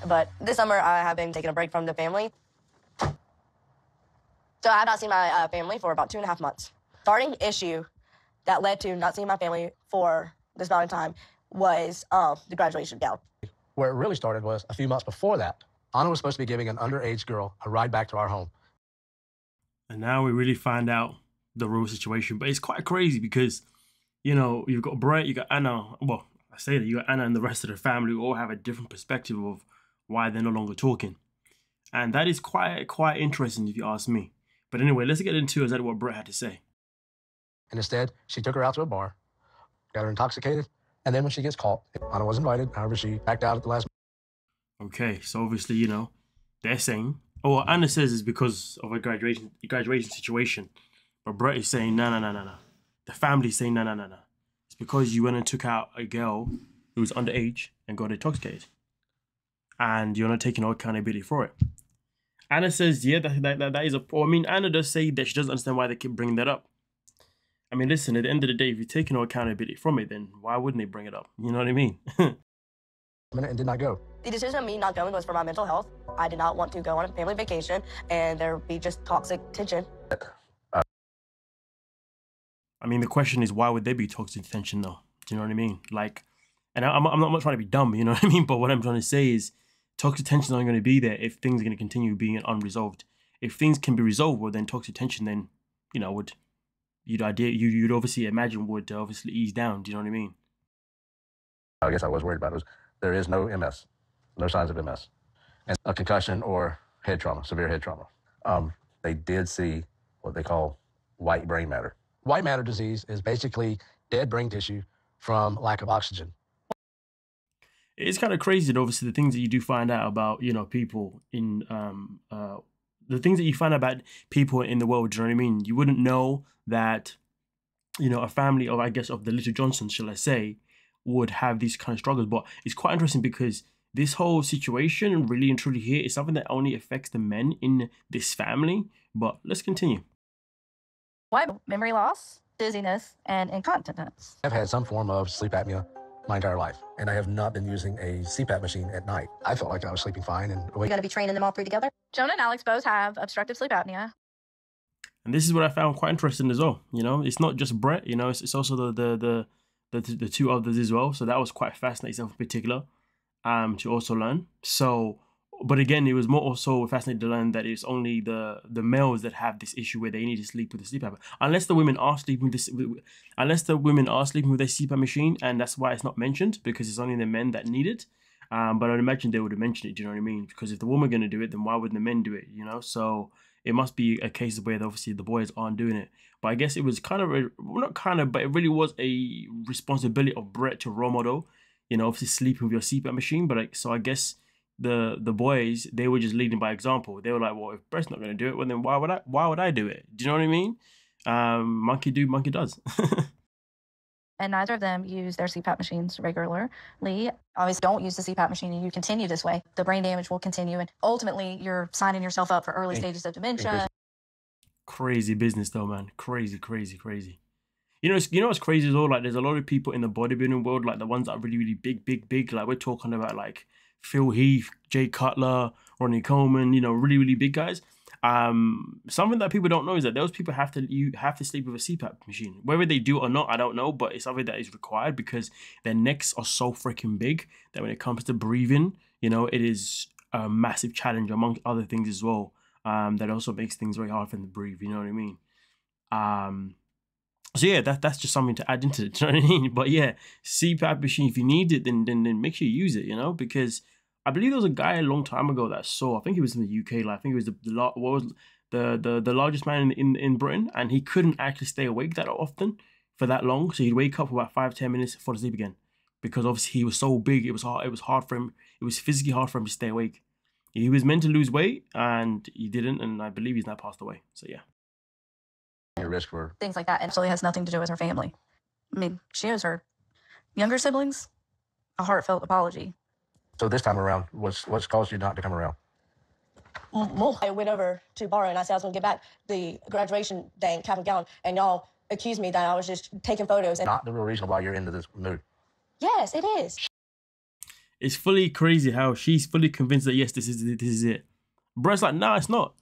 But this summer, I have been taking a break from the family. So I have not seen my family for about 2.5 months. Starting issue that led to not seeing my family for this amount of time was the graduation gown. Where it really started was a few months before that. Anna was supposed to be giving an underage girl a ride back to our home. And now we really find out the real situation. But it's quite crazy because, you know, you've got Brett, you got Anna. Well, I say that you got Anna and the rest of the family who all have a different perspective of why they're no longer talking. And that is quite interesting if you ask me. But anyway, let's get into exactly what Brett had to say. And instead, she took her out to a bar, got her intoxicated, and then when she gets caught, Anna was invited. However, she backed out at the last. Okay, so obviously, you know, they're saying, oh, what Anna says is because of a graduation situation. But Brett is saying, no. The family's saying, no. It's because you went and took out a girl who was underage and got intoxicated. And you're not taking no accountability for it. Anna says, yeah, that is a... I mean, Anna does say that she doesn't understand why they keep bringing that up. I mean, listen, at the end of the day, if you're taking no accountability from it, then why wouldn't they bring it up? You know what I mean? And did not go. The decision of me not going was for my mental health. I did not want to go on a family vacation and there would be just toxic tension. I mean, the question is, why would there be toxic tension though? Do you know what I mean? Like, and I'm not trying to be dumb, you know what I mean? But what I'm trying to say is toxic tension is not going to be there if things are going to continue being unresolved. If things can be resolved, well, then toxic tension then, you know, you'd obviously imagine would obviously ease down. Do you know what I mean? I guess I was worried about it. There is no MS, no signs of MS, and a concussion or head trauma, severe head trauma. They did see what they call white brain matter. White matter disease is basically dead brain tissue from lack of oxygen. It's kind of crazy that obviously the things that you do find out about, you know, people in the things that you find out about people in the world. Do you know what I mean? You wouldn't know that, you know, a family of, I guess, of the Little Johnstons, shall I say, would have these kind of struggles. But it's quite interesting because this whole situation really and truly here is something that only affects the men in this family. But let's continue. White memory loss, dizziness, and incontinence. I've had some form of sleep apnea my entire life, and I have not been using a CPAP machine at night. I felt like I was sleeping fine. And You're going to be training them all three together? Jonah and Alex both have obstructive sleep apnea. And this is what I found quite interesting as well. You know, it's not just Brett, you know, it's also the two others as well. So that was quite fascinating in particular to also learn. So, but again, it was more also fascinating to learn that it's only the males that have this issue where they need to sleep with the sleep apnea. Unless the women are sleeping with their CPAP machine, and that's why it's not mentioned, because it's only the men that need it. But I'd imagine they would have mentioned it, do you know what I mean? Because if the women are going to do it, then why wouldn't the men do it, you know? So it must be a case where obviously the boys aren't doing it. But I guess it was but it really was a responsibility of Brett to role model, you know, obviously sleeping with your CPAP machine. But so I guess the boys, they were just leading by example. They were like, well, if Brett's not going to do it, well, then why would I do it? Do you know what I mean? Monkey do, monkey does. And neither of them use their CPAP machines regularly. Obviously, don't use the CPAP machine and you continue this way, the brain damage will continue. And ultimately, you're signing yourself up for early stages of dementia. Crazy business though, man. Crazy. You know what's crazy as well? Like, there's a lot of people in the bodybuilding world, like the ones that are really, really big. Like, we're talking about like Phil Heath, Jay Cutler, Ronnie Coleman, you know, really, really big guys. Something that people don't know is that those people have to sleep with a CPAP machine. Whether they do or not, I don't know, but it's something that is required because their necks are so freaking big that when it comes to breathing, you know, it is a massive challenge among other things as well. That also makes things very hard for them to breathe, you know what I mean? So yeah, that's just something to add into it, you know what I mean? But yeah, CPAP machine, if you need it, then make sure you use it, you know, because I believe there was a guy a long time ago that I think he was in the UK, like I think he was the largest man in Britain, and he couldn't actually stay awake that often for that long. So he'd wake up for about 5-10 minutes, fall asleep again, because obviously he was so big. It was hard for him. It was physically hard for him to stay awake. He was meant to lose weight and he didn't, and I believe he's now passed away. So yeah. Your risk for things like that absolutely has nothing to do with her family. I mean, she owes her younger siblings a heartfelt apology. So this time around, what's caused you not to come around? Well, I went over to Barra and I said I was going to get back the graduation day, cap and gown, and y'all accused me that I was just taking photos. And not the real reason why you're into this mood. Yes, it is. It's fully crazy how she's fully convinced that yes, this is it. Brent's like, nah, it's not.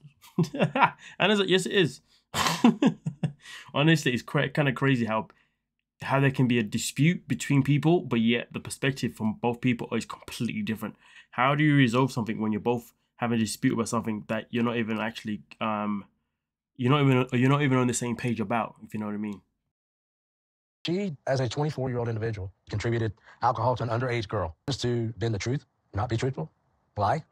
And it's like, yes, it is. Honestly, it's kind of crazy how there can be a dispute between people, but yet the perspective from both people is completely different. How do you resolve something when you're both having a dispute about something that you're not even actually you're not even on the same page about, if you know what I mean? She, as a 24-year-old individual, contributed alcohol to an underage girl just to bend the truth, not be truthful, lie.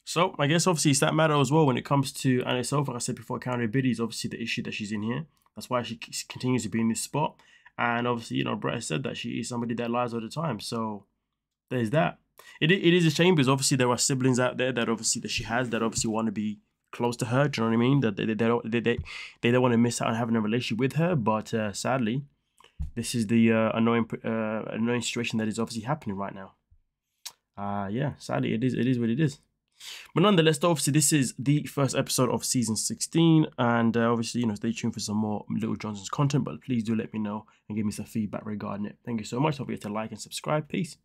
So I guess obviously it's that matter as well when it comes to Anna herself. Like I said before, accountability is obviously the issue that she's in here. That's why she continues to be in this spot. And obviously, you know, Brett has said that she is somebody that lies all the time. So there's that. It is a shame because obviously there are siblings out there that obviously that she has that obviously want to be close to her. Do you know what I mean? That they don't want to miss out on having a relationship with her. But sadly, this is the annoying situation that is obviously happening right now. Yeah, sadly it is what it is. But nonetheless, obviously, this is the first episode of season 16. And obviously, you know, stay tuned for some more Little Johnston's content. But please do let me know and give me some feedback regarding it. Thank you so much. Don't forget to like and subscribe. Peace.